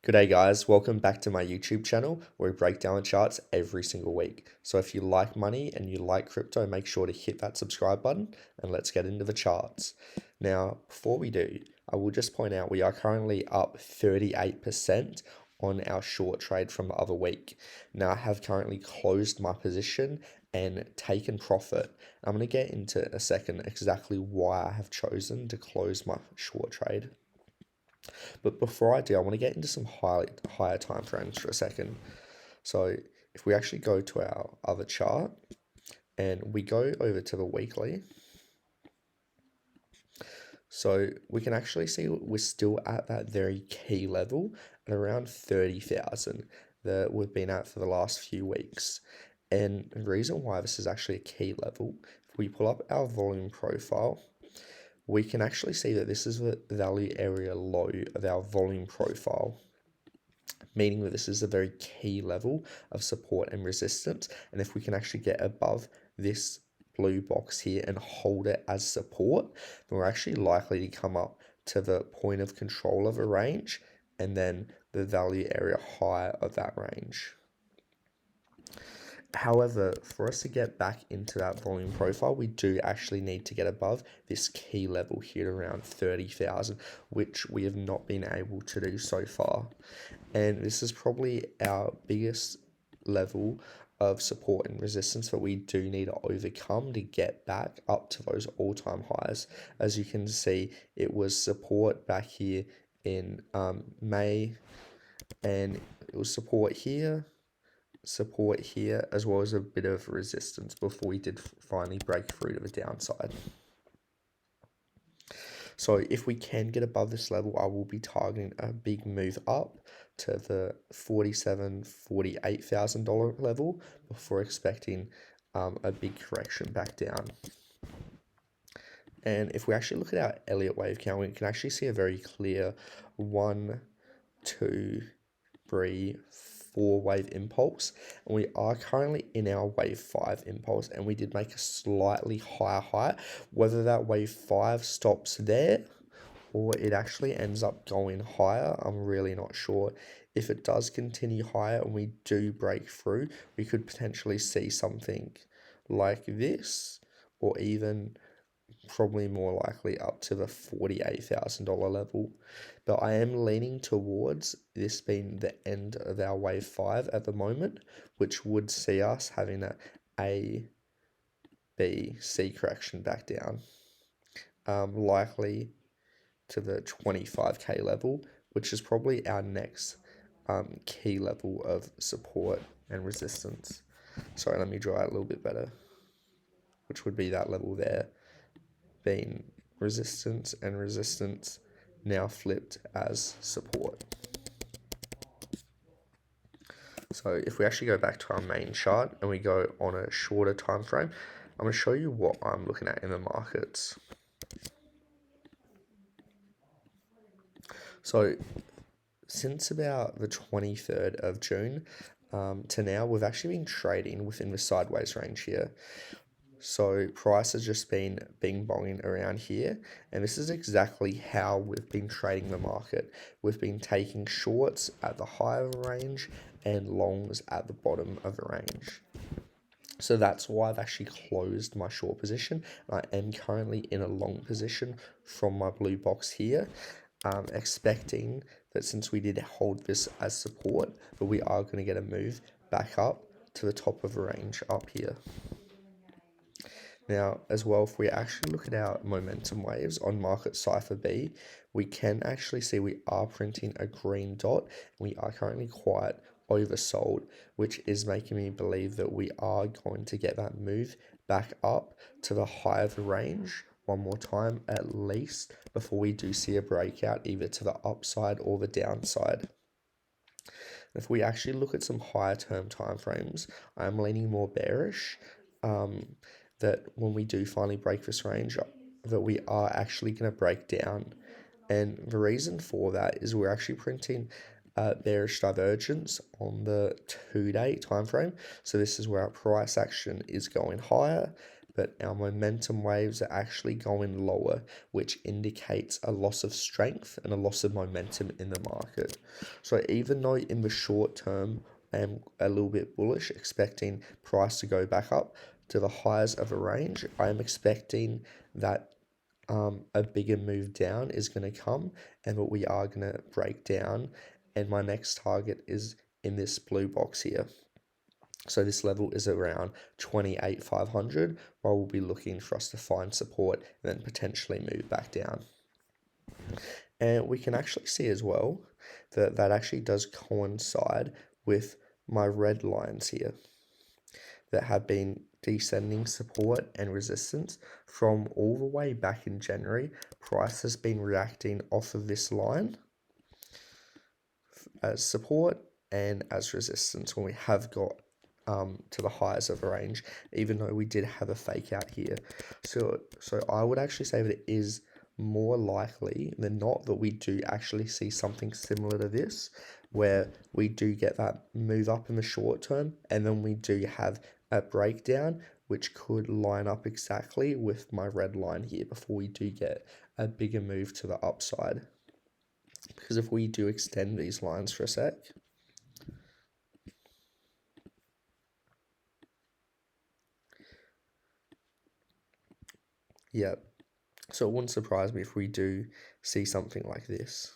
G'day guys, welcome back to my YouTube channel where we break down the charts every single week. So if you like money and you like crypto, make sure to hit that subscribe button and let's get into the charts. Now, before we do, I will just point out we are currently up 38% on our short trade from the other week. Now I have currently closed my position and taken profit. I'm going to get into a second exactly why I have chosen to close my short trade. But before I do, I want to get into some higher time frames for a second. So if we actually go to our other chart and we go over to the weekly, so we can actually see we're still at that very key level at around 30,000 that we've been at for the last few weeks. And the reason why this is actually a key level, if we pull up our volume profile, we can actually see that this is the value area low of our volume profile, meaning that this is a very key level of support and resistance. And if we can actually get above this blue box here and hold it as support, then we're actually likely to come up to the point of control of a range and then the value area high of that range. However, for us to get back into that volume profile, we do actually need to get above this key level here around 30,000, which we have not been able to do so far. And this is probably our biggest level of support and resistance that we do need to overcome to get back up to those all-time highs. As you can see, it was support back here in May, and it was support here, as well as a bit of resistance before we did finally break through to the downside. So if we can get above this level, I will be targeting a big move up to the $48,000 level before expecting a big correction back down. And if we actually look at our Elliott wave count, we can actually see a very clear 1, 2, 3, 4 wave impulse, and we are currently in our wave 5 impulse, and we did make a slightly higher high. Whether that wave 5 stops there or it actually ends up going higher, I'm really not sure. If it does continue higher and we do break through, we could potentially see something like this, or even probably more likely up to the $48,000 level. But I am leaning towards this being the end of our wave 5 at the moment, which would see us having A, B, C correction back down, likely to the 25k level, which is probably our next key level of support and resistance. Sorry, let me draw it a little bit better, which would be that level there, being resistance and resistance now flipped as support. So if we actually go back to our main chart and we go on a shorter time frame, I'm going to show you what I'm looking at in the markets. So since about the 23rd of June to now, we've actually been trading within the sideways range here. So price has just been bing-bonging around here, and this is exactly how we've been trading the market. We've been taking shorts at the high of a range and longs at the bottom of a range. So that's why I've actually closed my short position. I am currently in a long position from my blue box here, expecting that since we did hold this as support, that we are going to get a move back up to the top of a range up here. Now, as well, if we actually look at our momentum waves on Market Cipher B, we can actually see we are printing a green dot, and we are currently quite oversold, which is making me believe that we are going to get that move back up to the high of the range one more time at least before we do see a breakout either to the upside or the downside. If we actually look at some higher term timeframes, I'm leaning more bearish. That when we do finally break this range, that we are actually going to break down. And the reason for that is we're actually printing bearish divergence on the 2-day time frame. So this is where our price action is going higher, but our momentum waves are actually going lower, which indicates a loss of strength and a loss of momentum in the market. So even though in the short term I'm a little bit bullish, expecting price to go back up to the highs of a range, I am expecting that a bigger move down is going to come, and that we are going to break down, and my next target is in this blue box here. So this level is around 28,500, where we'll be looking for us to find support and then potentially move back down. And we can actually see as well that that actually does coincide with my red lines here that have been descending support and resistance from all the way back in January. Price has been reacting off of this line as support and as resistance when we have got to the highs of a range, even though we did have a fake out here. So I would actually say that it is more likely than not that we do actually see something similar to this, where we do get that move up in the short term, and then we do have a breakdown, which could line up exactly with my red line here before we do get a bigger move to the upside. Because if we do extend these lines for a sec, yeah, so it wouldn't surprise me if we do see something like this.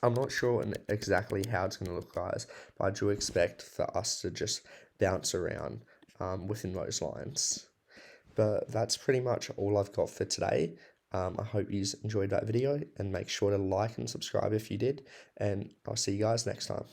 I'm not sure exactly how it's going to look, guys, but I do expect for us to just bounce around within those lines. But that's pretty much all I've got for today. I hope you enjoyed that video, and make sure to like and subscribe if you did, and I'll see you guys next time.